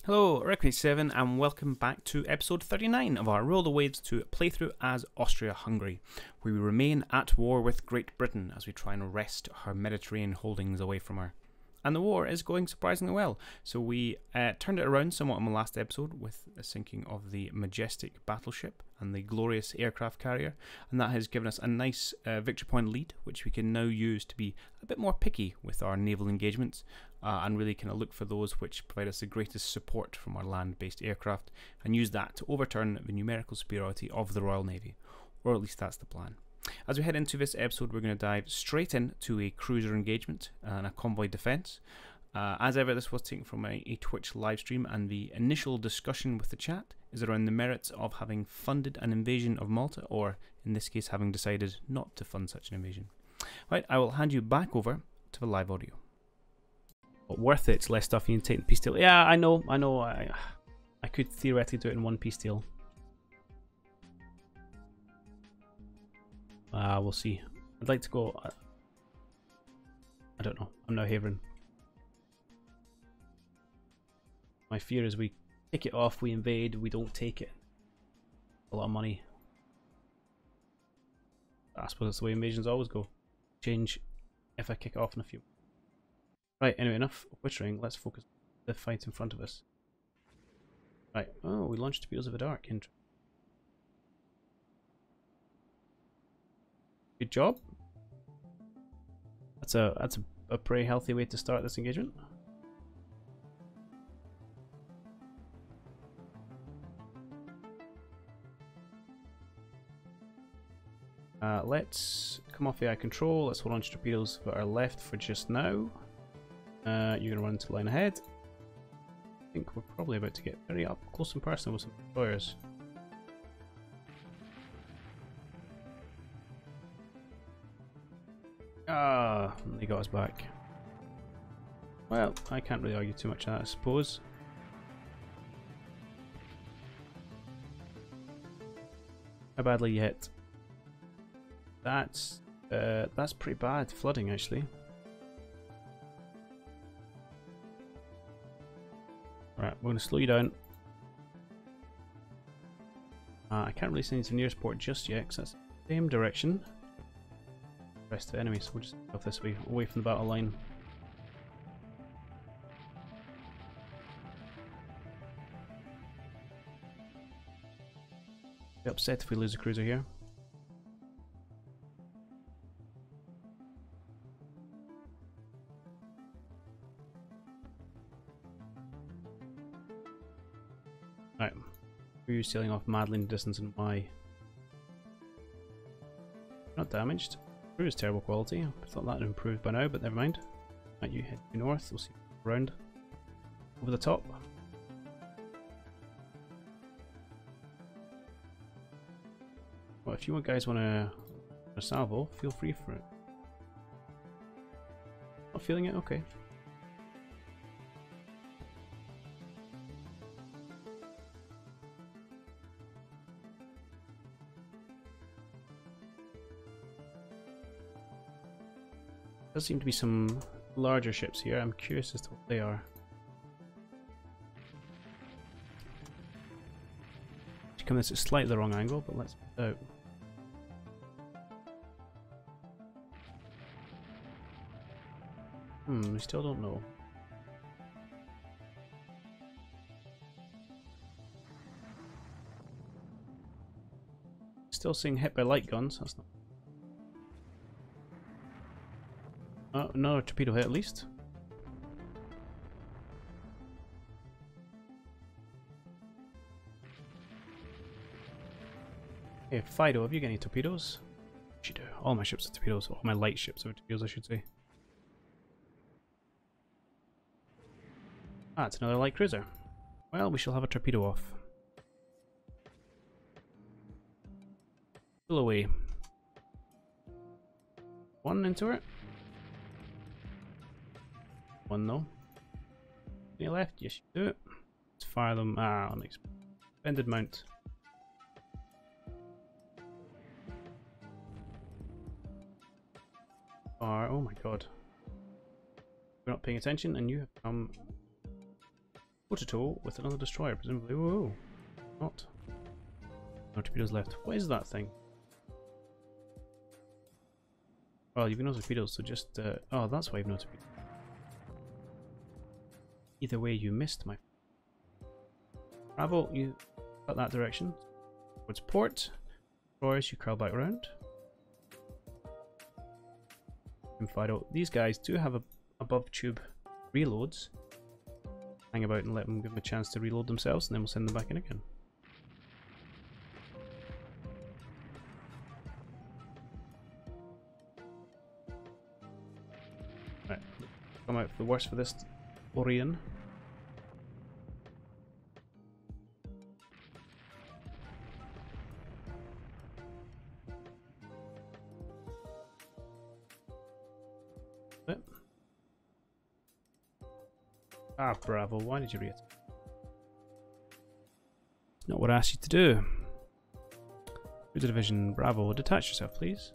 Hello, Rick87 and welcome back to episode 39 of our Roll the Waves to playthrough as Austria-Hungary, where we remain at war with Great Britain as we try and wrest her Mediterranean holdings away from her. And the war is going surprisingly well, so we turned it around somewhat in the last episode with the sinking of the Majestic battleship and the glorious aircraft carrier, and that has given us a nice victory point lead, which we can now use to be a bit more picky with our naval engagements, and really kind of look for those which provide us the greatest support from our land-based aircraft, and use that to overturn the numerical superiority of the Royal Navy, or at least that's the plan. As we head into this episode, we're going to dive straight into a cruiser engagement and a convoy defence. As ever, this was taken from a Twitch live stream, and the initial discussion with the chat is around the merits of having funded an invasion of Malta, or in this case, having decided not to fund such an invasion. Right, I will hand you back over to the live audio. But worth it, it's less stuff you can take in peace deal. Yeah, I know. I could theoretically do it in one peace deal. We'll see. I'd like to go. I don't know. I'm now havering. My fear is we kick it off, we invade, we don't take it. A lot of money. I suppose that's the way invasions always go. Change if I kick it off in a few. Right, anyway, enough whittering. Let's focus on the fight in front of us. Right. Oh, we launched Torpedoes of the Dark. Interesting. Good job. That's a pretty healthy way to start this engagement. Let's come off AI control. Let's hold on to torpedoes that are left for just now. You're going to run into line ahead. I think we're probably about to get very up close and personal with some destroyers. They got us back. Well, I can't really argue too much on that, I suppose. How badly you hit? That's pretty bad flooding, actually. Right, we're going to slow you down. I can't really send you to the nearest port just yet, because that's the same direction. Rest of the enemy, so we'll just go this way, away from the battle line. Be upset if we lose a cruiser here. Right, we're sailing off madly in distance and Y. Not damaged. Crew is terrible quality. I thought that had improved by now, but never mind. Right, you head north. We'll see around over the top. Well, if you guys want to salvo, feel free for it. Not feeling it? Okay. There does seem to be some larger ships here. I'm curious as to what they are. Come this at slightly the wrong angle, but let's find out. We still don't know. Still seeing hit by light guns. That's not. Oh, another torpedo hit at least. Hey, Fido, have you got any torpedoes? You do. All my ships are torpedoes. All my light ships are torpedoes, I should say. Ah, it's another light cruiser. Well, we shall have a torpedo off. Pull away. One into it. One though. Any left? Yes, you do it. Let's fire them. On expended mount. Oh my god. We're not paying attention and you have come toe-to-toe with another destroyer, presumably. Whoa, not. No torpedoes left. What is that thing? Well, you've no torpedoes, so just... oh, that's why you've no torpedoes. Either way, you missed my... Bravo, you got that direction. Towards port. Destroyers, you curl back around. And Fido. These guys do have above tube reloads. Hang about and let them give them a chance to reload themselves, and then we'll send them back in again. Right, come out for the worst for this Orion. Ah, Bravo, why did you read it? Not what I asked you to do. Cruiser Division, Bravo, detach yourself, please.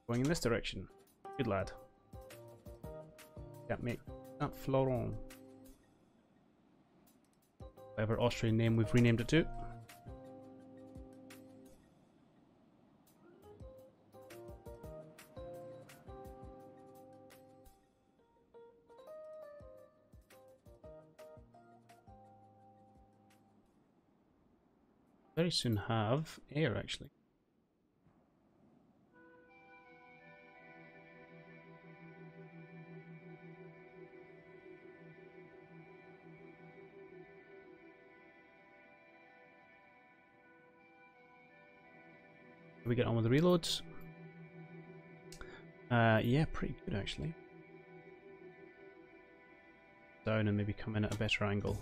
Going in this direction. Good lad. Can't make that Floron. Whatever Austrian name we've renamed it to. Very soon have air, actually. We get on with the reloads. Yeah, pretty good actually. Down and maybe come in at a better angle.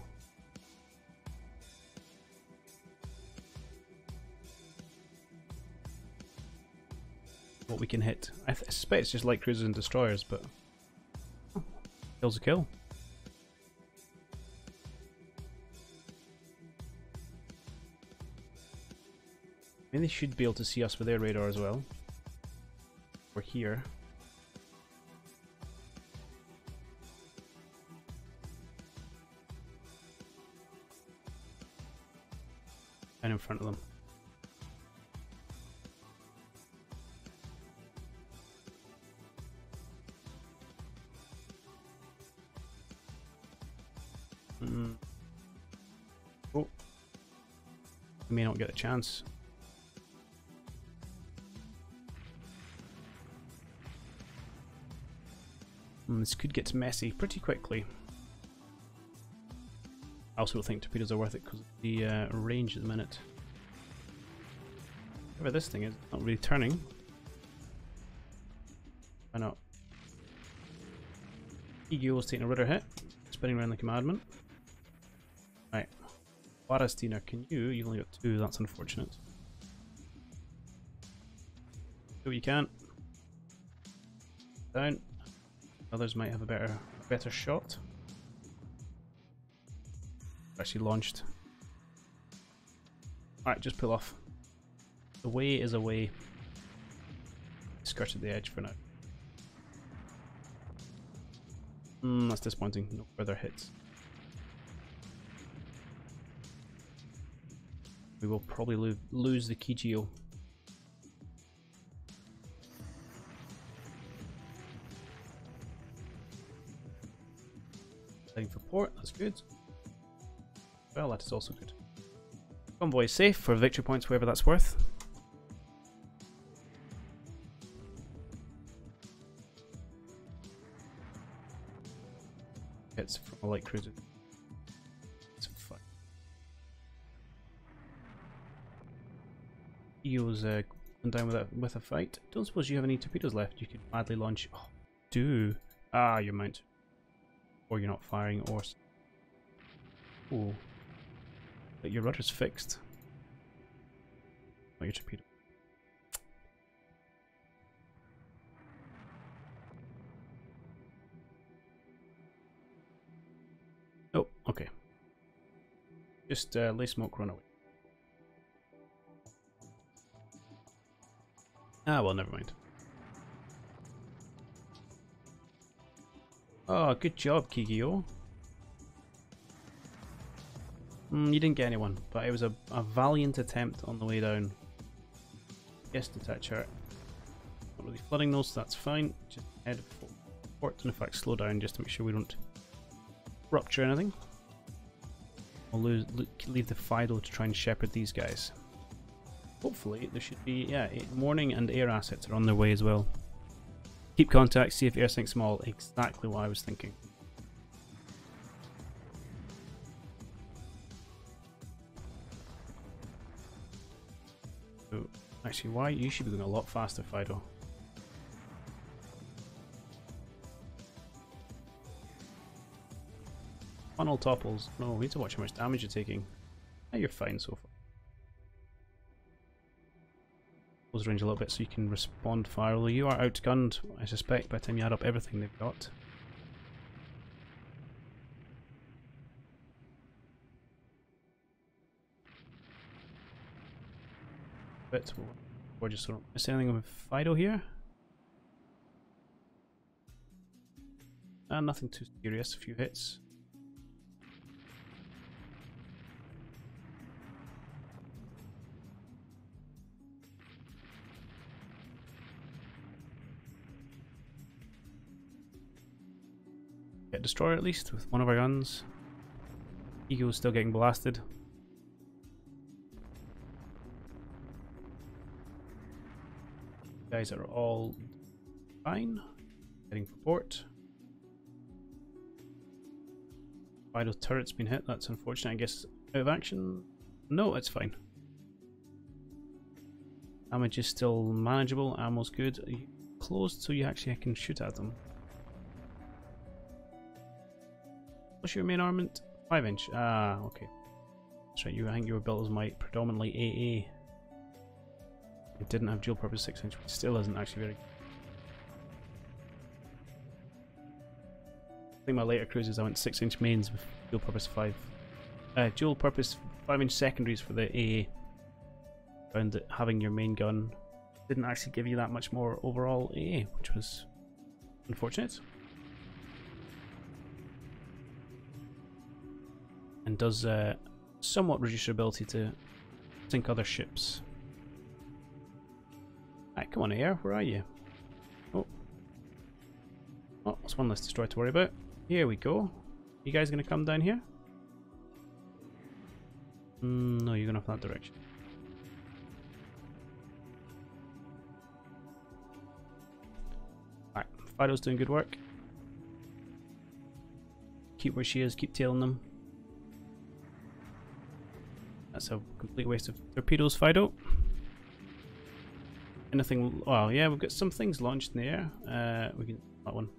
What we can hit. I suspect it's just light cruisers and destroyers, but oh, kill's a kill. I mean, they should be able to see us with their radar as well. We're here. And in front of them. Oh. We may not get a chance. This could get messy pretty quickly. I also think torpedoes are worth it because of the range at the minute. Whatever this thing is, it's not really turning. Why not? Eagle's taking a rudder hit, spinning around like a madman. Right. Warastiner, can you? You've only got 2, that's unfortunate. Do what you can. Down. Others might have a better shot. Actually launched. Alright, just pull off. The way is away. Skirted the edge for now. That's disappointing. No further hits. We will probably lose the Kigio. Heading for port, that's good. Well, that is also good. Convoy is safe for victory points, wherever that's worth. Hits from a light cruiser. It's fun. EO's going down with a fight. Don't suppose you have any torpedoes left. You could madly launch. Oh, do. Ah, your mount. Or you're not firing, or. Oh. But your rudder's fixed. Not your torpedo. Oh, okay. Just lay smoke, run away. Ah, well, never mind. Oh, good job, Kigyo. You didn't get anyone, but it was a valiant attempt on the way down. Yes, detach her. Not really flooding those, so that's fine. Just head forward and in fact slow down just to make sure we don't rupture anything. We'll leave the Fido to try and shepherd these guys. Hopefully there should be, yeah, morning and air assets are on their way as well. Keep contact, see if air sinks small. Exactly what I was thinking. So, actually, why? You should be going a lot faster, Fido. Funnel topples. No, we need to watch how much damage you're taking. You're fine so far. Close range a little bit so you can respond fire. Although you are outgunned, I suspect, by the time you add up everything they've got. But we're just sort of miss anything with Fido here. And nothing too serious, a few hits. Get destroyer at least with one of our guns. Ego's still getting blasted. Guys are all fine. Heading for port. Fido's turret's been hit, that's unfortunate. I guess out of action? No, it's fine. Damage is still manageable, ammo's good. Are you closed so you actually can shoot at them? What's your main armament? 5-inch. Ah, okay. That's right, I think you were built as my predominantly AA. It didn't have dual purpose 6-inch, which still isn't actually very good. I think my later cruises I went 6-inch mains with dual purpose 5-inch secondaries for the AA. Found that having your main gun didn't actually give you that much more overall AA, which was unfortunate. And does somewhat reduce your ability to sink other ships. Alright, come on air, where are you? Oh, that's one less destroyer to worry about. Here we go. You guys gonna come down here? No, you're gonna have that direction. Alright, Fido's doing good work. Keep where she is, keep tailing them. That's a complete waste of torpedoes, Fido. Anything? Well, yeah, we've got some things launched in the air. We can that one.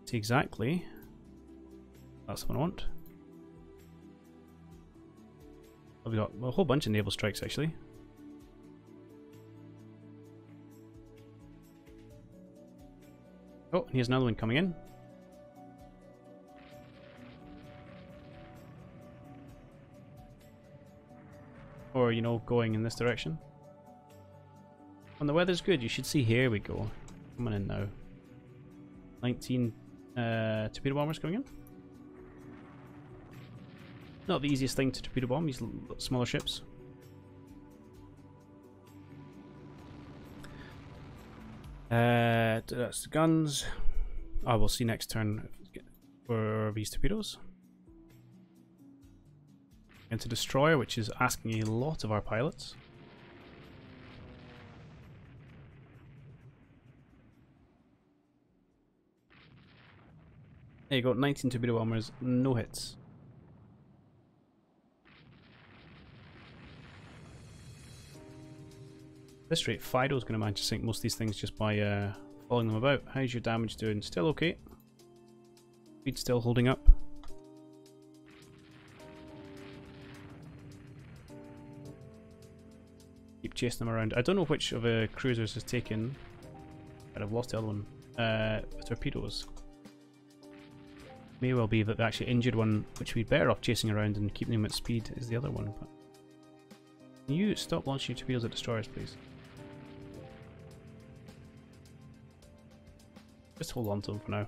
See exactly. That's the one I want. We've got a whole bunch of naval strikes actually. Oh, and here's another one coming in. Or, you know, going in this direction. When the weather's good, you should see. Here we go. Coming in now. 19 torpedo bombers coming in. Not the easiest thing to torpedo bomb, these smaller ships. That's the guns. I will see next turn for these torpedoes. Into destroyer, which is asking a lot of our pilots. There you go, 19 torpedo bombers, no hits. At this rate, Fido's going to manage to sink most of these things just by following them about. How's your damage doing? Still okay. Speed still holding up. Keep chasing them around. I don't know which of the cruisers has taken. I've lost the other one. Torpedoes. May well be that the actually injured one, which we'd better off chasing around and keeping them at speed, is the other one. But can you stop launching your torpedoes at destroyers, please? Just hold on to them for now.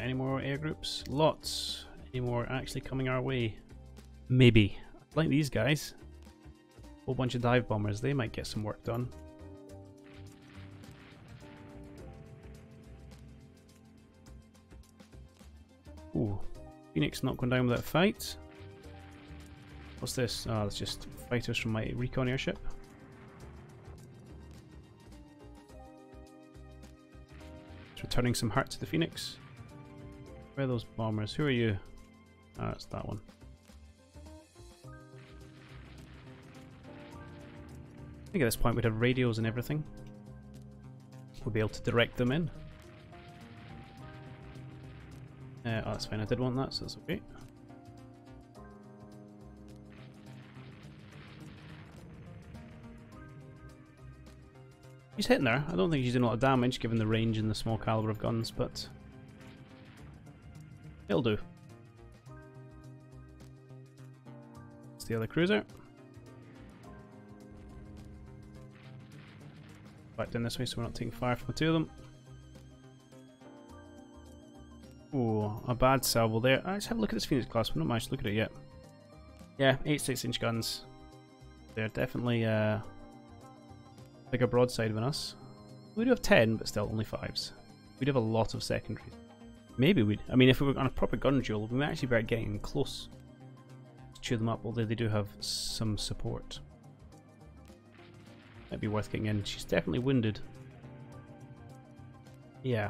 any more air groups? Lots. Any more actually coming our way? Maybe. Like these guys. Whole bunch of dive bombers. They might get some work done. Ooh. Phoenix not going down without a fight. What's this? Oh, that's just fighters from my recon airship. It's returning some heart to the Phoenix. Where are those bombers? Who are you? Ah, it's that one. I think at this point we'd have radios and everything. We'll be able to direct them in. Oh, that's fine. I did want that, so that's okay. He's hitting there. I don't think he's doing a lot of damage given the range and the small caliber of guns, but it'll do. It's the other cruiser. Back down this way so we're not taking fire from the two of them. Ooh, a bad salvo there. Let's have a look at this Phoenix class. We've not managed to look at it yet. Yeah, 8 6-inch guns. They're definitely bigger broadside than us. We do have 10, but still only 5s. We'd have a lot of secondaries. Maybe we'd... I mean, if we were on a proper gun duel, we might actually be getting close to chew them up, although they do have some support. Might be worth getting in. She's definitely wounded. Yeah.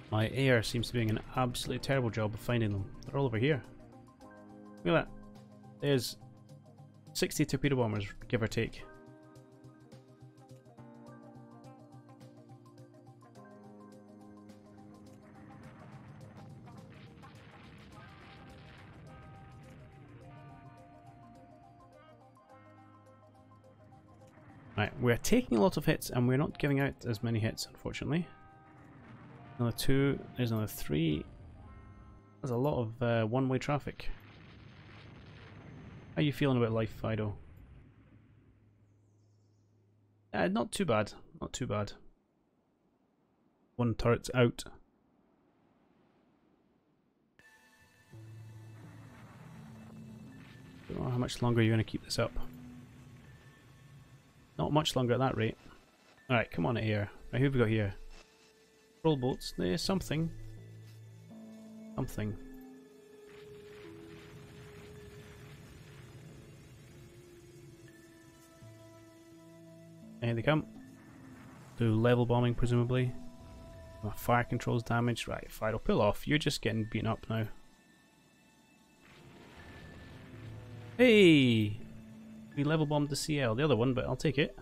My air seems to be doing an absolutely terrible job of finding them. They're all over here. Look at that. There's 60 torpedo bombers, give or take. Right, we're taking a lot of hits and we're not giving out as many hits, unfortunately. Another 2, there's another 3. There's a lot of one-way traffic. How are you feeling about life, Fido? Not too bad, not too bad. One turret's out. Don't know how much longer you're going to keep this up. Not much longer at that rate. Alright, come on air. Right, who have we got here? Roll boats. There's something. Something. Here they come. Do level bombing, presumably. My fire control's damaged. Right, Fido, pull off. You're just getting beaten up now. Hey! We level bombed the CL. The other one, but I'll take it.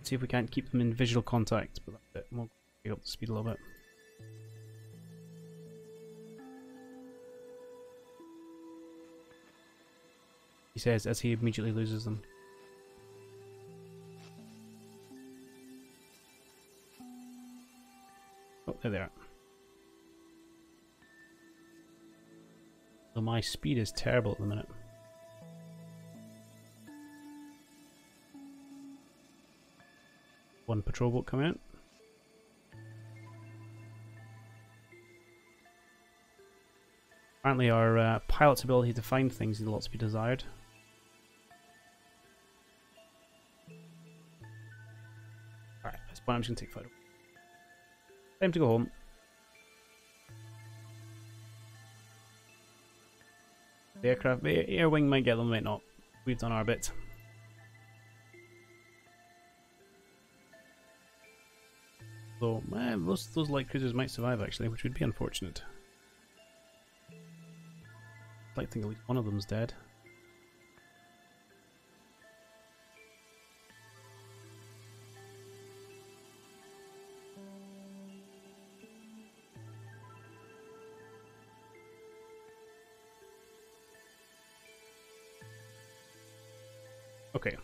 See if we can't keep them in visual contact, but that's it. We'll pick up the speed a little bit. He says as he immediately loses them. Oh, there they are. So my speed is terrible at the minute. One patrol boat coming out. Apparently our pilot's ability to find things is a lot to be desired. Alright, that's why I'm just going to take Fido. Time to go home. The aircraft, the air wing might get them, might not. We've done our bit. So, most of those light cruisers might survive actually, which would be unfortunate. I'd like to think at least one of them's dead. Okay.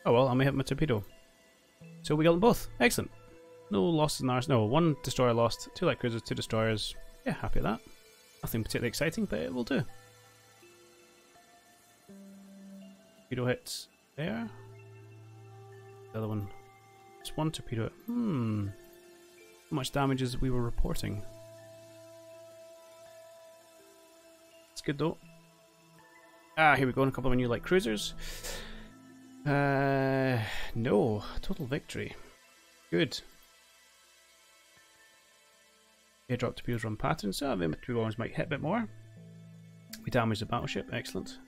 Oh well, I may have my torpedo. So we got them both. Excellent. no losses in ours. No, 1 destroyer lost, 2 light cruisers, 2 destroyers. Yeah, happy with that. Nothing particularly exciting, but it will do. Torpedo hits there. The other one. Just 1 torpedo. How much damage as we were reporting? It's good though. Ah, here we go, and a couple of new light cruisers. No. Total victory. Good. Airdrop torpedoes run patterns, so the infantry bombers might hit a bit more. We damaged the battleship, excellent.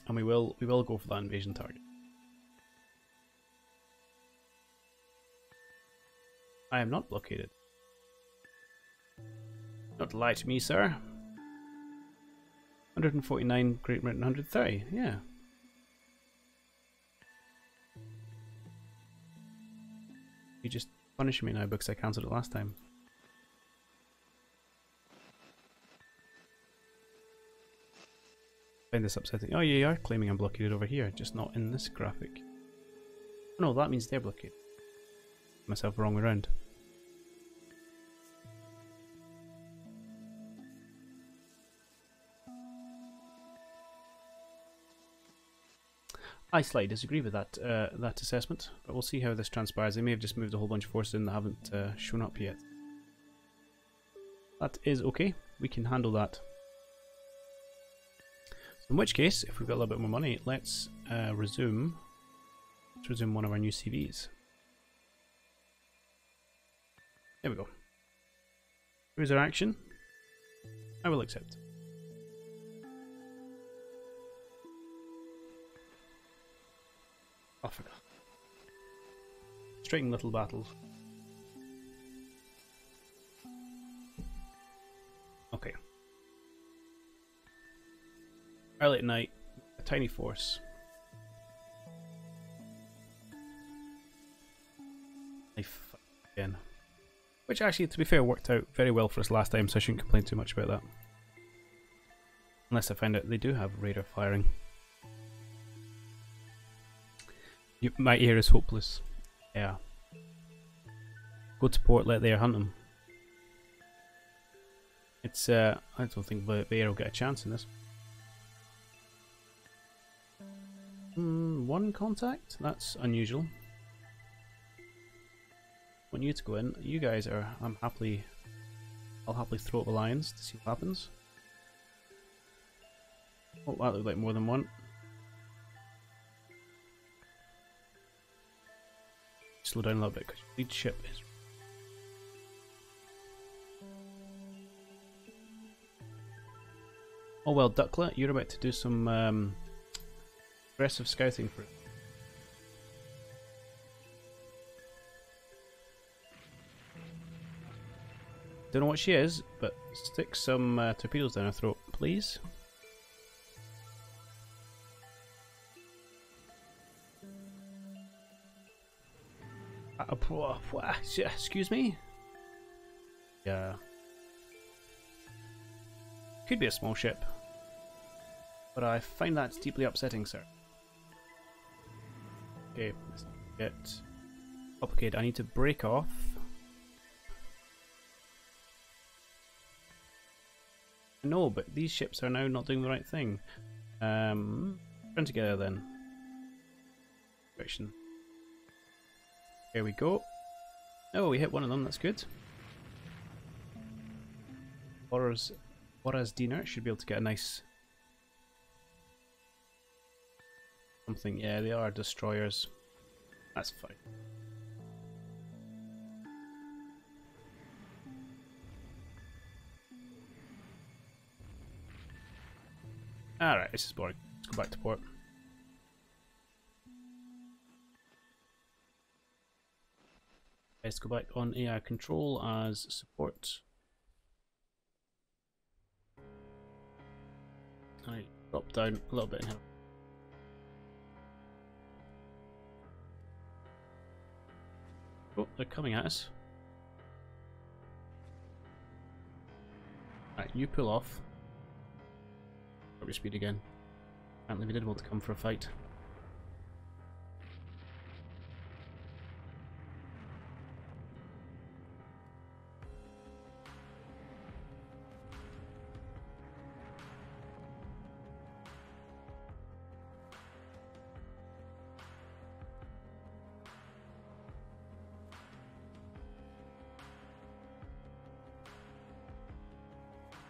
And we will go for that invasion target. I am not blockaded. Not lie to me, sir. 149 Great Britain, 130, yeah. You just punishing me now because I cancelled it last time. I find this upsetting. Oh, you are claiming I'm blockaded over here, just not in this graphic. No, that means they're blockaded. Myself the wrong way around. I slightly disagree with that that assessment, but we'll see how this transpires. They may have just moved a whole bunch of forces in that haven't shown up yet. That is okay. We can handle that. So in which case, if we've got a little bit more money, let's resume. Let's resume one of our new CVs. There we go. Cruiser action. I will accept. Oh, I forgot. Striking little battles. Okay. Early at night, a tiny force. Life again. Which actually, to be fair, worked out very well for us last time, so I shouldn't complain too much about that. Unless I find out they do have radar firing. My ear is hopeless. Yeah. Go to port, let the air hunt them. It's, I don't think the air will get a chance in this. 1 contact? That's unusual. Want you to go in. You guys are, I'll happily throw up a lines to see what happens. Oh, that looked like more than one. Slow down a little bit because your lead ship is. Oh well, Ducklet, you're about to do some aggressive scouting for it. Don't know what she is, but stick some torpedoes down her throat, please. Excuse me? Yeah. Could be a small ship. But I find that deeply upsetting, sir. Okay, let's get complicated. I need to break off. No, but these ships are now not doing the right thing. Run together then. Direction. Here we go. Oh, we hit one of them, that's good. Boras Diener should be able to get a nice something. Yeah, they are destroyers. That's fine. Alright, this is boring. Let's go back to port. Let's go back on AI control as support. I drop down a little bit in here. Oh, they're coming at us. Right, you pull off. Drop your speed again. Apparently we did want to come for a fight.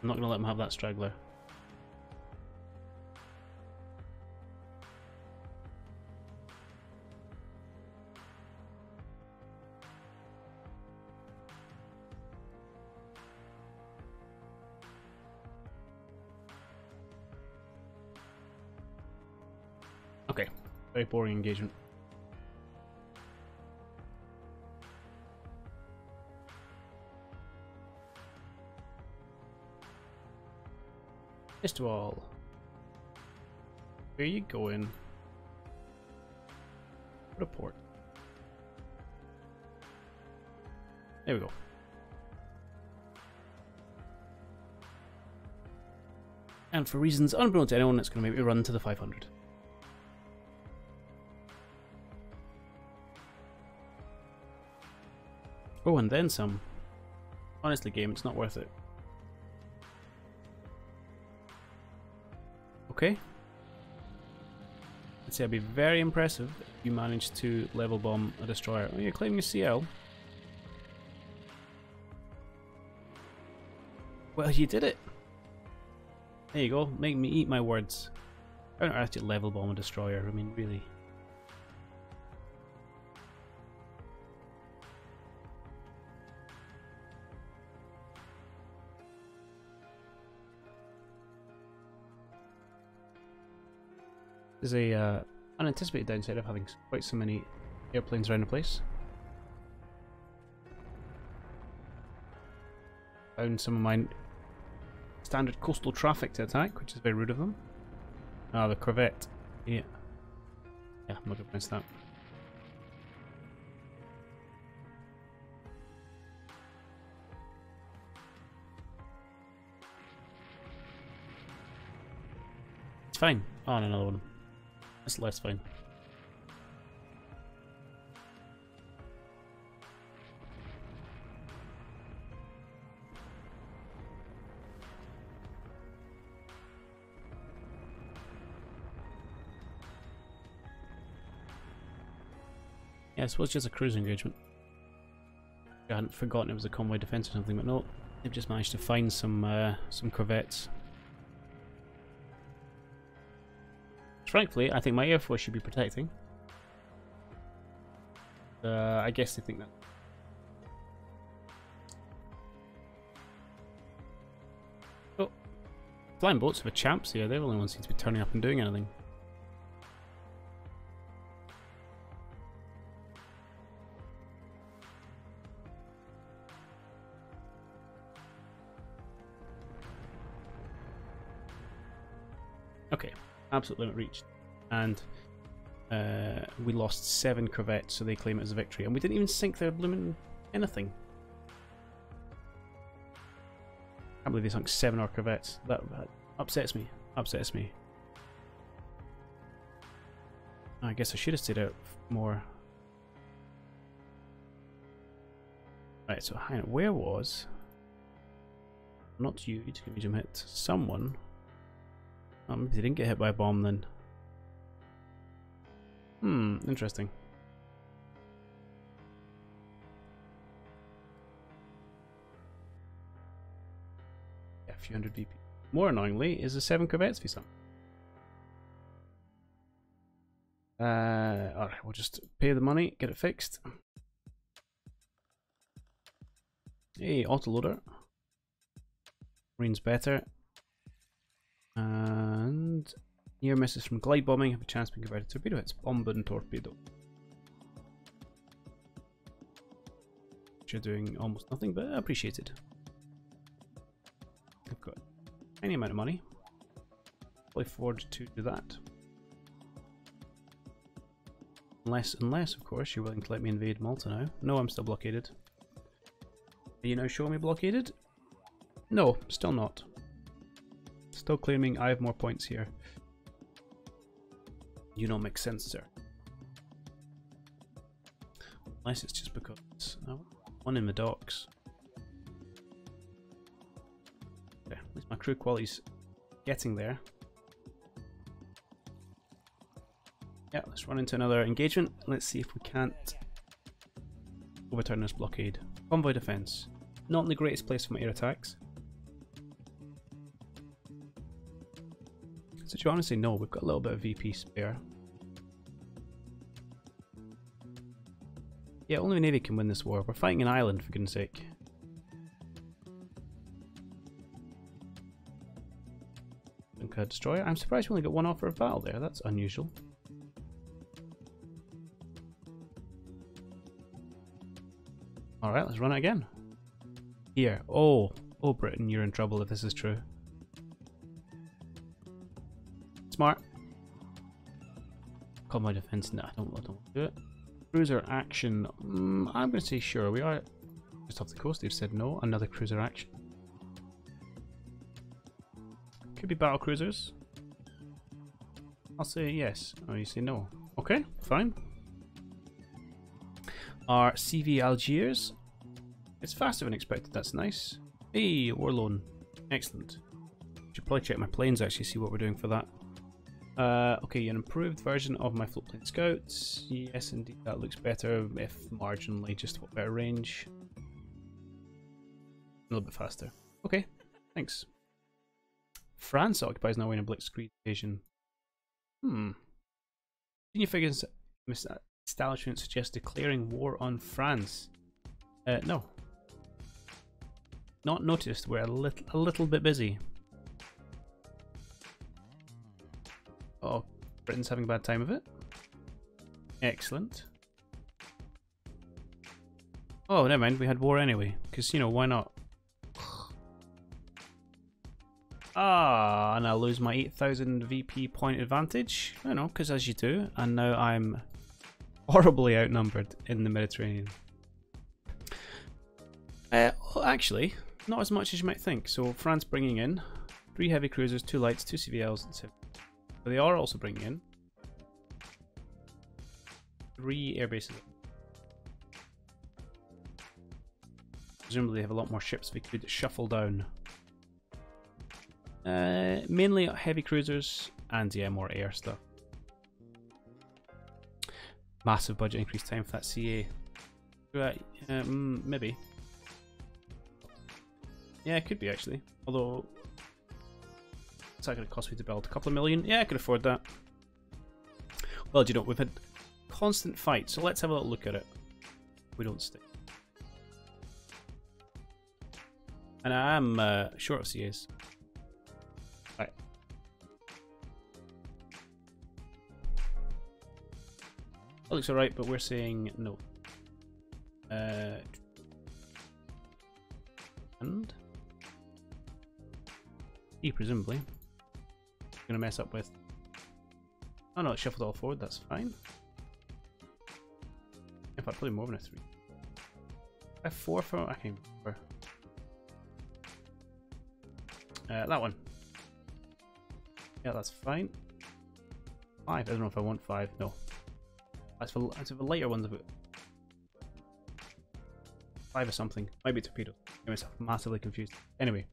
I'm not going to let him have that straggler. Okay, very boring engagement. Mr. Wall. Where are you going? Report. There we go. And for reasons unknown to anyone, it's going to make me run to the 500. Oh, and then some. Honestly, game, it's not worth it. Okay. I'd say it'd be very impressive if you managed to level bomb a destroyer. Oh, you're claiming a CL? Well, you did it. There you go. Make me eat my words. How on earth did you level bomb a destroyer? I mean, really. There's a unanticipated downside of having quite so many airplanes around the place. Found some of my standard coastal traffic to attack, which is very rude of them. Ah, the Corvette. Yeah. Yeah, I'm not going to miss that. It's fine. Oh, and another one. That's less fine. Yeah, I suppose just a cruise engagement. I hadn't forgotten it was a convoy defense or something, but no, they've just managed to find some corvettes. Frankly, I think my Air Force should be protecting. I guess they think that. Oh, flying boats are champs here. They're the only ones who seem to be turning up and doing anything. Okay, absolute limit reached, and we lost 7 corvettes, so they claim it as a victory, and we didn't even sink their blooming anything. I can't believe they sunk 7 of our corvettes. That upsets me. Upsets me. I guess I should have stayed out more. Right, so hang on, where was? Not you, you took a medium hit. Someone. Oh, maybe they didn't get hit by a bomb then. Interesting. Yeah, a few hundred VP. More annoyingly is the 7 corvettes for some. Alright, we'll just pay the money, get it fixed. Hey, autoloader. Marine's better. And near misses from glide bombing have a chance being converted to torpedo hits. Bomb and torpedo. Which are doing almost nothing, but appreciated. I've got any amount of money. Probably afford to do that. Unless, of course, you're willing to let me invade Malta now. No, I'm still blockaded. Are you now showing me blockaded? No, still not. Still claiming I have more points here. You don't make sense, sir. Unless it's just because one in the docks. Okay, at least my crew quality's getting there. Yeah, let's run into another engagement. Let's see if we can't overturn this blockade. Convoy defense. Not in the greatest place for my air attacks. So do you honestly know we've got a little bit of VP spare? Yeah, only the Navy can win this war. We're fighting an island, for goodness sake. Destroyer. I'm surprised we only got one offer of battle there. That's unusual. Alright, let's run it again. Here. Oh, Britain, you're in trouble if this is true. Smart. Convoy defense. Nah, I don't do it. Cruiser action. I'm going to say sure. We are just off the coast. They've said no. Another cruiser action. Could be battle cruisers. I'll say yes. Oh, you say no. Okay, fine. Our CV Algiers. It's faster than expected. That's nice. Hey, war loan. Excellent. Should probably check my planes actually, see what we're doing for that. Okay, an improved version of my float plane scouts. Yes, indeed, that looks better, if marginally, just better range. A little bit faster. Okay, thanks. France occupies Norway in a blitzkrieg invasion. Senior figures establishment suggests declaring war on France. No. Not noticed. We're a little bit busy. Oh, Britain's having a bad time of it. Excellent. Oh, never mind. We had war anyway. Because, you know, why not? Ah, and I lose my 8,000 VP point advantage. I don't know, because as you do. And now I'm horribly outnumbered in the Mediterranean. Well, actually, not as much as you might think. So France bringing in 3 heavy cruisers, 2 lights, 2 CVLs, and 7. But they are also bringing in 3 air bases. Presumably they have a lot more ships we could shuffle down. Mainly heavy cruisers and yeah, more air stuff. Massive budget increase time for that CA. Right, maybe. Yeah, it could be actually. Although, what's that going to cost me to build? A couple of million? Yeah, I could afford that. Well, do you know, we've had constant fights, so let's have a little look at it. We don't stick. And I am short of CAs. Right. That looks alright, but we're saying no. And E, presumably. Gonna mess up with. Oh no, it shuffled all forward, that's fine. In fact, probably more than a 3. I have 4 for. I can't remember. That one. Yeah, that's fine. 5. I don't know if I want 5. No. That's for the later ones. About 5 or something. Might be torpedo. Get myself massively confused. Anyway.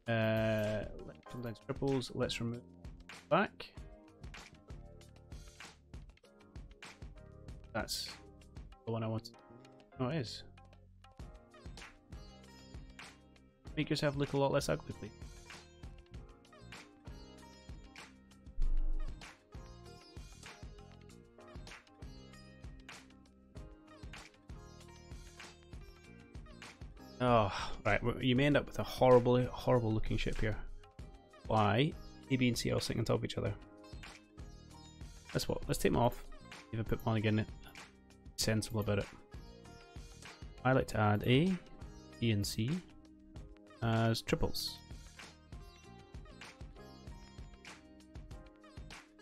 Let's come down to triples. Let's remove back. That's the one I wanted. Oh, it is. Make yourself look a lot less ugly, please. Oh, right. You may end up with a horrible looking ship here. Why? A, B, and C all sitting on top of each other. Let's what? Let's take them off. If I put them on again, sensible about it. I like to add A, B, and C as triples.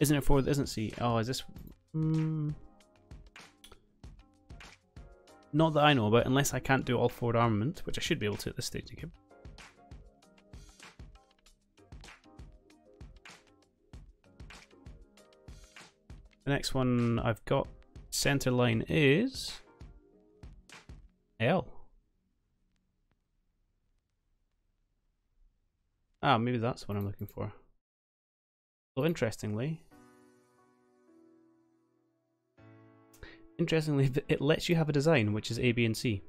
Isn't it 4 that isn't C? Oh, is this? Not that I know about, unless I can't do all forward armament, which I should be able to at this stage of the game. The next one I've got center line is L. Ah, maybe that's what I'm looking for. So interestingly, it lets you have a design which is A, B, and C.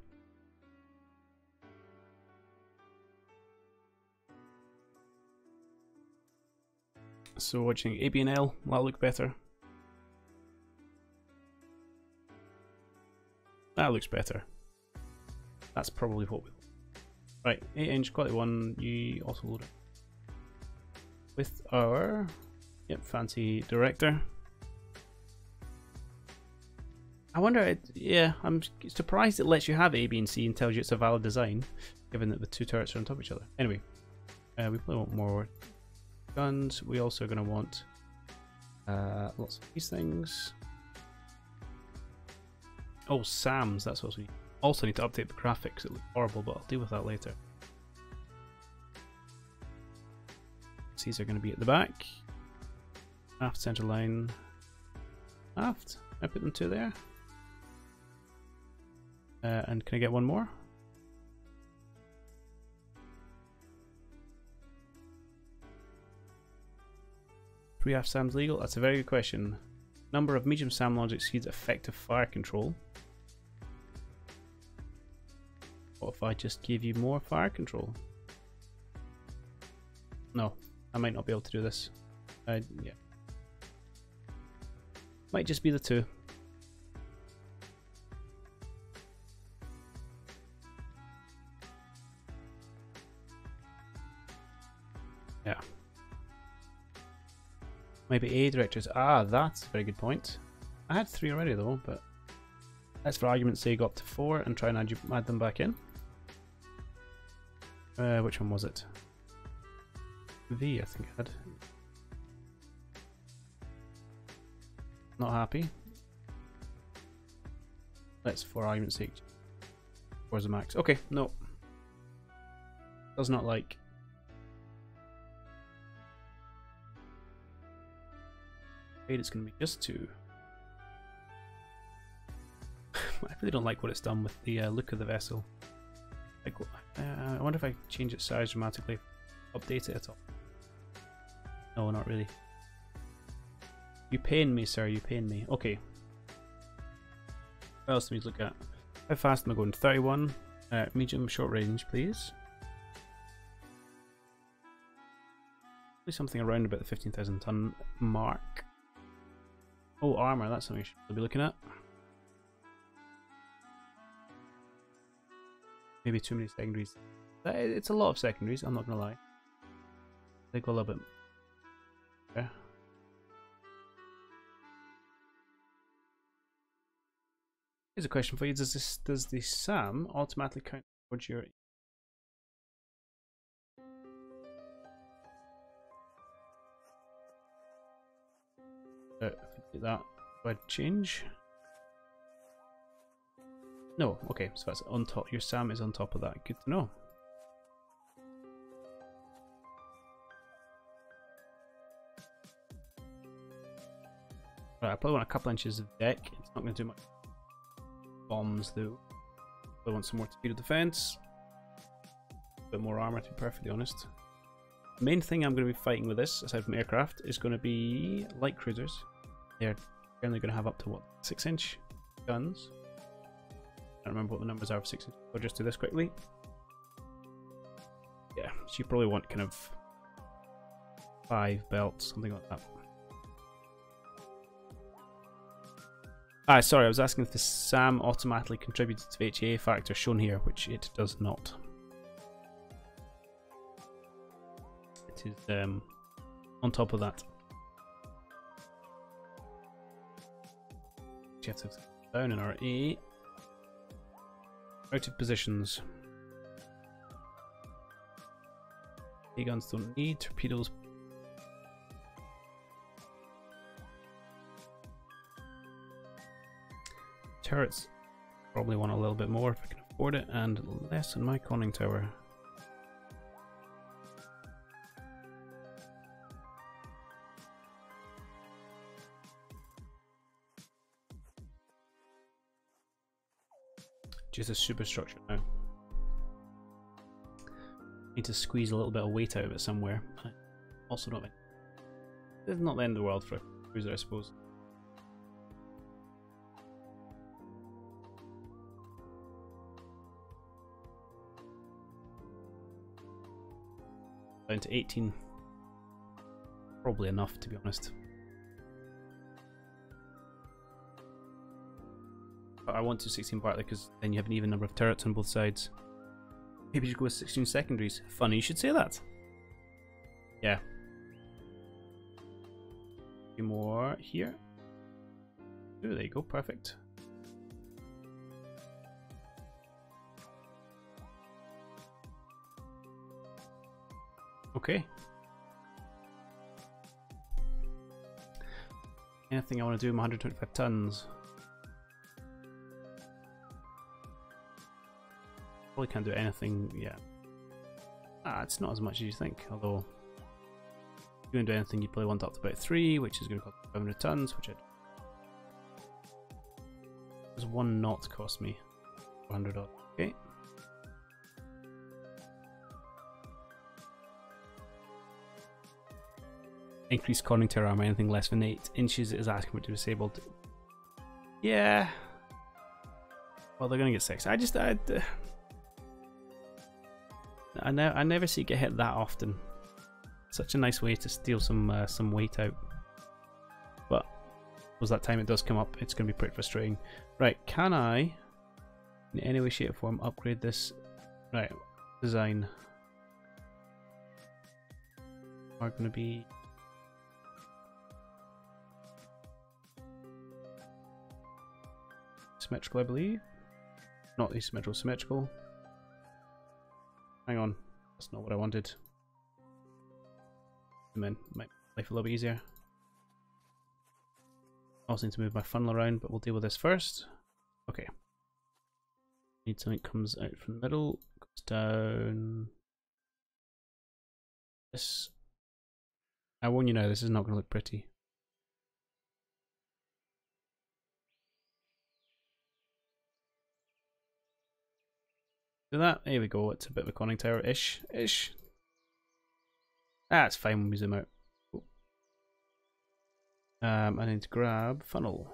So what do you think? A, B, and L? Will that look better? That looks better. That's probably what we'll... Right, 8-inch quality 1, you also load it with our fancy director. I wonder, yeah, I'm surprised it lets you have A, B, and C and tells you it's a valid design, given that the two turrets are on top of each other. Anyway, we probably want more guns. We also are going to want lots of these things. Oh, SAMs, that's what we also need to update the graphics. It looks horrible, but I'll deal with that later. These are going to be at the back. Aft center line. Aft. I put them two there. And can I get one more? Three aft SAMs legal? That's a very good question. Number of medium SAM launch exceeds effective fire control. What if I just give you more fire control? No, I might not be able to do this. Yeah. Might just be the two. Yeah. Maybe A directors. Ah, that's a very good point. I had 3 already though, but let's for argument's sake go up to 4 and try and add them back in. Which one was it? V, I think I had. Not happy. Let's for argument's sake. Where's the max? Okay, no. Does not like. It's going to be just 2. I really don't like what it's done with the look of the vessel. Like, I wonder if I change its size dramatically, update it at all. No, not really. You pain me, sir. You pain me. Okay. What else do we need to look at? How fast am I going? 31. Medium, short range, please. Probably something around about the 15,000 ton mark. Oh, armor, that's something we should be looking at. Maybe too many secondaries. It's a lot of secondaries, I'm not gonna lie. I think a little bit. Yeah. Here's a question for you. Does the SAM automatically count towards your... that, do I change? No, okay, so that's on top. Your SAM is on top of that. Good to know. Right, I probably want a couple inches of deck. It's not going to do much. Bombs though. I want some more torpedo defense. A bit more armor, to be perfectly honest. The main thing I'm going to be fighting with this, aside from aircraft, is going to be light cruisers. They're generally going to have up to what, 6-inch guns. I don't remember what the numbers are for 6-inch. I'll just do this quickly. Yeah, so you probably want kind of 5 belts, something like that. Ah, sorry, I was asking if the SAM automatically contributed to the HEA factor shown here, which it does not. It is on top of that. You have to down in our A. Out of positions. A guns don't need torpedoes. Turrets probably want a little bit more if I can afford it, and less on my conning tower. just a superstructure now. Need to squeeze a little bit of weight out of it somewhere. I also don't think it's not the end of the world for a cruiser, I suppose. Down to 18. Probably enough, to be honest. But I want to 16 partly because then you have an even number of turrets on both sides. Maybe you should go with 16 secondaries. Funny you should say that. Yeah. A few more here. Oh, there you go, perfect. Okay. Anything I want to do with my 125 tons? Probably can't do anything yet. It's not as much as you think, although if you want to do anything, you probably want up to about 3, which is going to cost 500 tons, which does 1 knot cost me 400 odd. Okay. Increased conning tower armor, anything less than 8 inches is asking for to disabled. Yeah. Well, they're going to get 6. I never see it get hit that often. Such a nice way to steal some weight out. But was that time it does come up, it's going to be pretty frustrating. Right, can I, in any way, shape, or form, upgrade this? Right, design. Are going to be symmetrical, I believe. Not asymmetrical, symmetrical. Hang on, that's not what I wanted. Make life a little bit easier. Also need to move my funnel around, but we'll deal with this first. Okay. Need something that comes out from the middle, goes down. This. I warn you now, this is not going to look pretty. Do that. There we go. It's a bit of a conning tower-ish. It's fine when we zoom out. Cool. I need to grab funnel.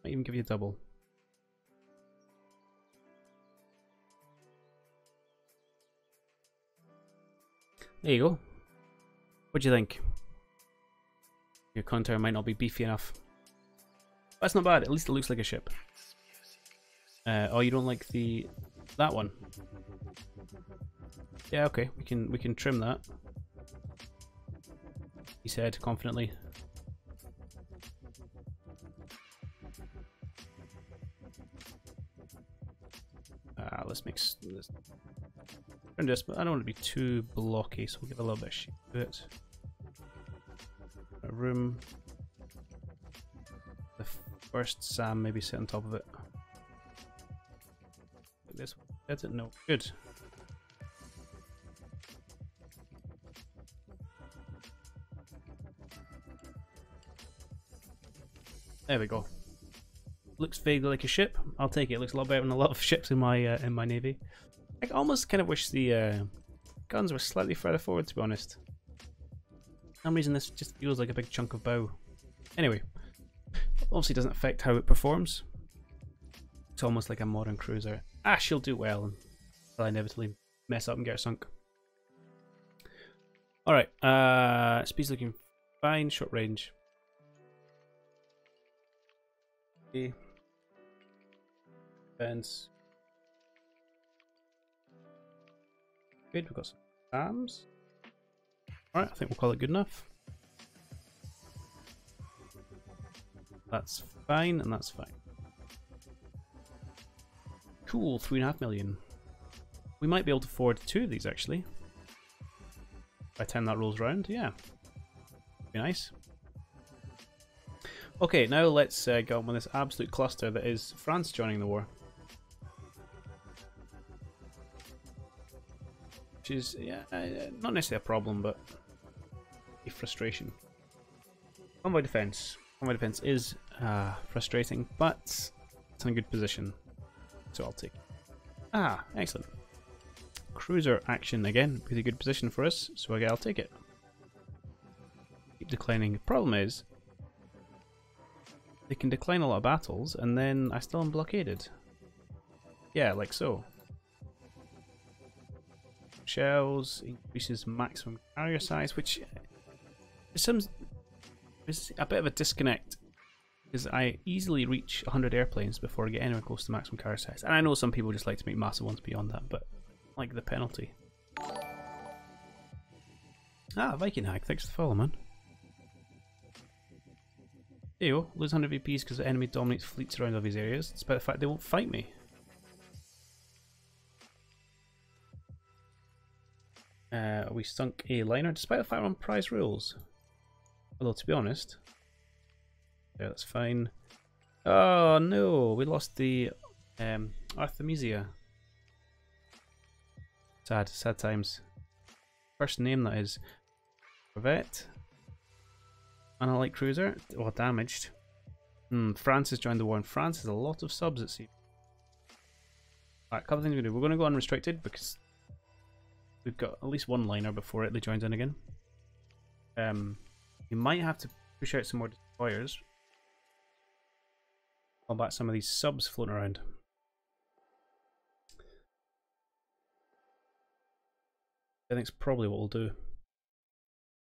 Might even give you a double. There you go. What do you think? Your conning tower might not be beefy enough. That's not bad. At least it looks like a ship. Oh, you don't like that one? Yeah, okay. We can trim that. He said confidently. Let's mix this. Trim this, but I don't want it to be too blocky, so we'll give a little bit of shape to it. A room. The first SAM maybe sit on top of it. This one. That's it. No. Good. There we go. Looks vaguely like a ship. I'll take it. It looks a lot better than a lot of ships in my navy. I almost kind of wish the guns were slightly further forward, to be honest. For some reason, this just feels like a big chunk of bow. Anyway, obviously doesn't affect how it performs. It's almost like a modern cruiser. She'll do well until I inevitably mess up and get her sunk. Alright, speed's looking fine, short range. Okay. Fence. Good, we've got some arms. Alright, I think we'll call it good enough. That's fine, and that's fine. Cool, 3.5 million. We might be able to afford 2 of these actually. By the time that rolls around, yeah. Be nice. Okay, now let's get on with this absolute cluster that is France joining the war. Which is, yeah, not necessarily a problem, but a frustration. Convoy defense. Convoy defense is Frustrating, but it's in a good position, so I'll take it. Excellent. Cruiser action again, pretty good position for us, so I'll take it. Keep declining. The problem is, they can decline a lot of battles, and then I still am blockaded. Yeah, like so. Shells increases maximum carrier size, which is a bit of a disconnect, because I easily reach 100 airplanes before I get anywhere close to maximum carrier size. And I know some people just like to make massive ones beyond that, but I like the penalty. Viking Hag, thanks for the follow, man. There you go, lose 100 VPs because the enemy dominates fleets around all these areas, despite the fact they won't fight me. We sunk a liner, despite the fact we're on prize rules. Although, to be honest, yeah, that's fine. Oh no, we lost the Artemisia. Sad times. First name that is. Corvette. And a light cruiser. Well, damaged. France has joined the war, and France has a lot of subs, it seems. Alright, a couple of things we're going to do. We're going to go unrestricted because we've got at least one liner before Italy joins in again. You might have to push out some more destroyers. Combat some of these subs floating around. I think it's probably what we'll do.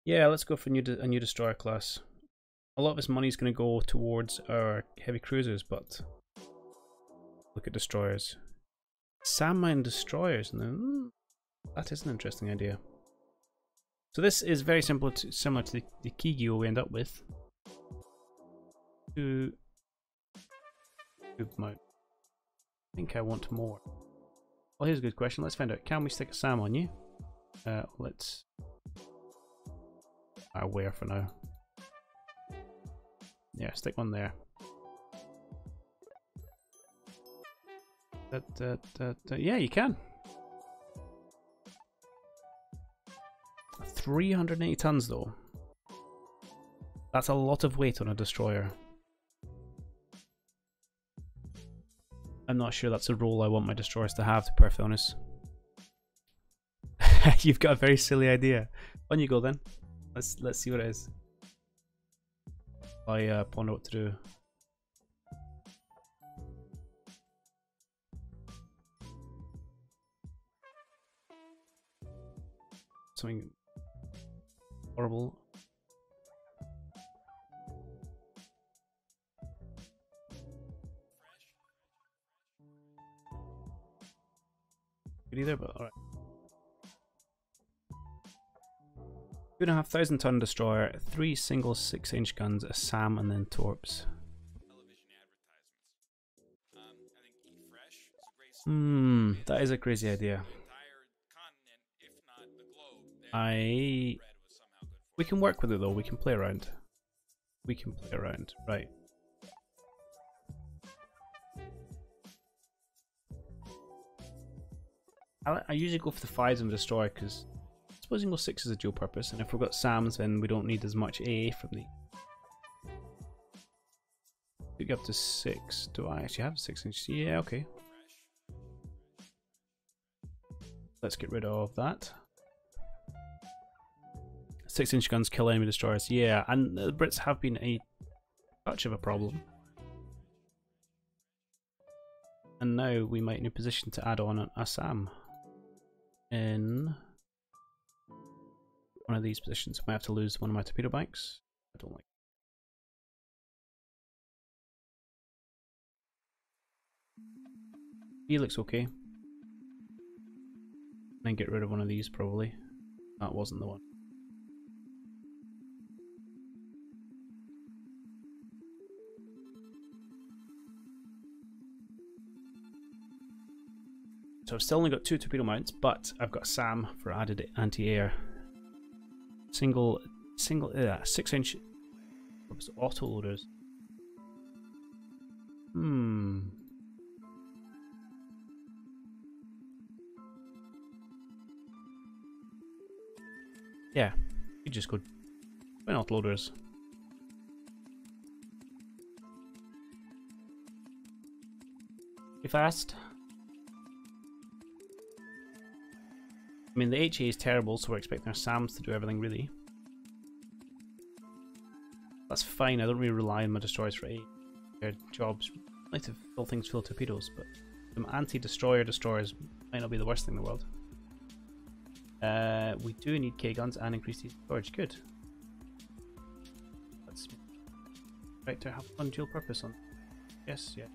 Yeah, let's go for a new destroyer class. A lot of this money is going to go towards our heavy cruisers, but look at destroyers. Sandmine destroyers, and that is an interesting idea. So this is very similar to the Kigyo we end up with. I think I want more. Well, here's a good question. Let's find out. Can we stick a SAM on you? Let's... where for now? Yeah, stick one there. Yeah, you can. 380 tons though. That's a lot of weight on a destroyer. I'm not sure that's a role I want my destroyers to have, to be perfectly honest. You've got a very silly idea. On you go then. Let's see what it is. I ponder what to do. Something horrible. Good either, but alright. 2,500 ton destroyer, 3 single 6-inch guns, a SAM, and then torps. That is a crazy idea. We can work with it though, we can play around. Right. I usually go for the 5s and the destroyer because supposing 6 is a dual purpose, and if we've got SAMs then we don't need as much AA from the... Pick up to 6. Do I actually have 6-inch? Yeah, okay. Let's get rid of that. 6-inch guns kill enemy destroyers. Yeah, and the Brits have been a touch of a problem. And now we might be in a position to add on a SAM in one of these positions. I might have to lose one of my torpedo banks. I don't like it. He looks okay. And get rid of one of these probably. That wasn't the one. So I've still only got 2 torpedo mounts, but I've got SAM for added anti-air. Single 6-inch autoloaders. Yeah, you just go twin autoloaders. fast. I mean, the HA is terrible, so we're expecting our SAMs to do everything, really. That's fine, I don't really rely on my destroyers for A. Their jobs like to fill things full of torpedoes, but some anti-destroyer destroyers might not be the worst thing in the world. We do need K-guns and increase these storage. Good. Let's Vector have one dual purpose on. Yes, yeah.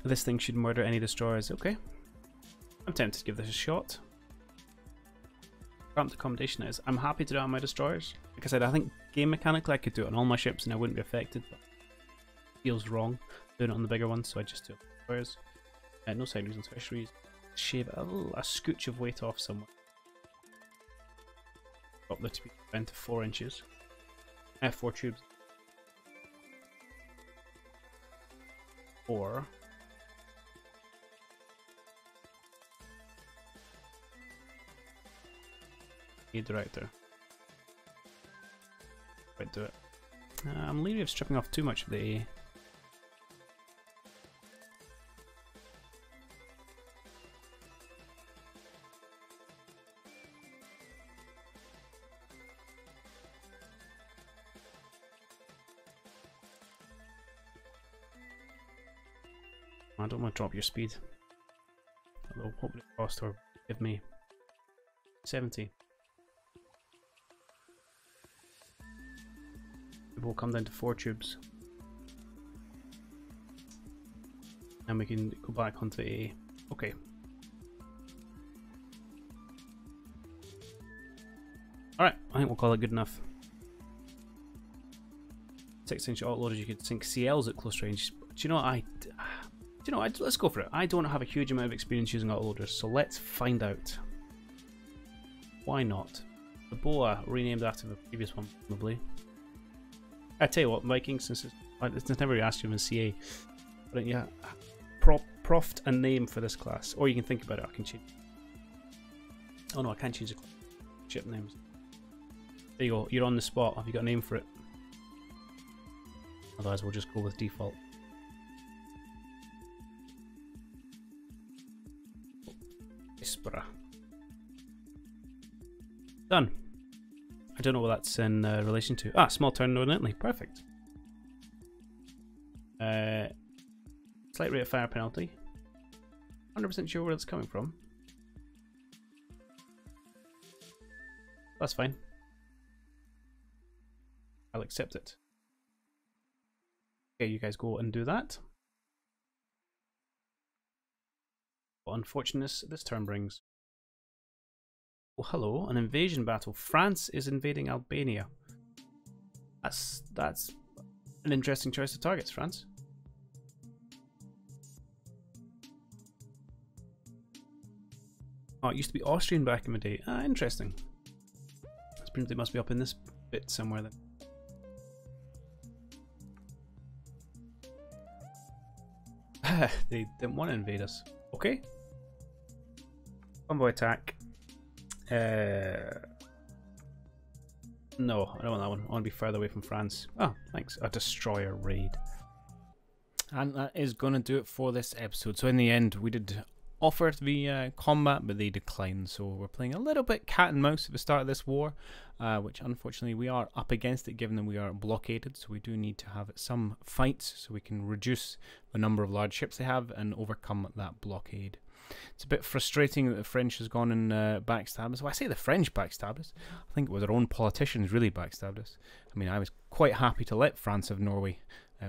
This thing should murder any destroyers. Okay. I'm tempted to give this a shot. Cramped accommodation is. I'm happy to do it on my destroyers. Like I said, I think game mechanically I could do it on all my ships and I wouldn't be affected, but it feels wrong doing it on the bigger ones, so I just do it on the destroyers. No side reasons, fisheries. Shave a scooch of weight off somewhere. Drop the to be down to 4 inches. 4 tubes. 4. Director. Right, do it. I'm leery of stripping off too much of the A. I don't want to drop your speed. Although, what would it cost or give me? 70. We'll come down to 4 tubes. And we can go back onto A. Okay. Alright, I think we'll call it good enough. 6-inch autoloaders, you could sink CLs at close range. Do you know what, let's go for it. I don't have a huge amount of experience using autoloaders, so let's find out. Why not? The Boa, renamed after the previous one, probably. I tell you what, Vikings, since it's never asked you in CA, why don't you proft a name for this class? Or you can think about it, I can change. Oh no, I can't change the ship names. There you go, you're on the spot. Have you got a name for it? Otherwise we'll just go with default. Ispera. Done. I don't know what that's in relation to. Ah, small turn node in Italy. Perfect. Slight rate of fire penalty. 100% sure where it's coming from. That's fine. I'll accept it. Okay, you guys go and do that. What unfortunateness this turn brings. Oh, hello, an invasion battle. France is invading Albania. That's an interesting choice of targets, France. Oh, it used to be Austrian back in the day. Ah, interesting. This means they must be up in this bit somewhere then. They didn't want to invade us. Okay. Convoy attack. No, I don't want that one. I want to be further away from France. Oh, thanks. A destroyer raid. And that is going to do it for this episode. So in the end, we did offer the combat, but they declined. So we're playing a little bit cat and mouse at the start of this war, which unfortunately we are up against it, given that we are blockaded. So we do need to have some fights so we can reduce the number of large ships they have and overcome that blockade. It's a bit frustrating that the French has gone and backstabbed us. Well, I say the French backstabbed us. I think it was our own politicians really backstabbed us. I mean, I was quite happy to let France have Norway.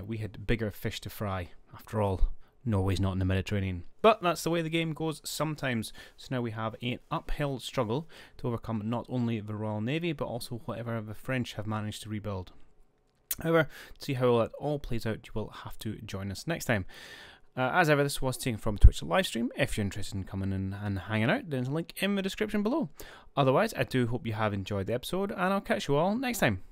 We had bigger fish to fry. After all, Norway's not in the Mediterranean. But that's the way the game goes sometimes. So now we have an uphill struggle to overcome not only the Royal Navy, but also whatever the French have managed to rebuild. However, to see how that all plays out, you will have to join us next time. As ever, this was taken from Twitch livestream. If you're interested in coming in and hanging out, there's a link in the description below. Otherwise, I do hope you have enjoyed the episode, and I'll catch you all next time.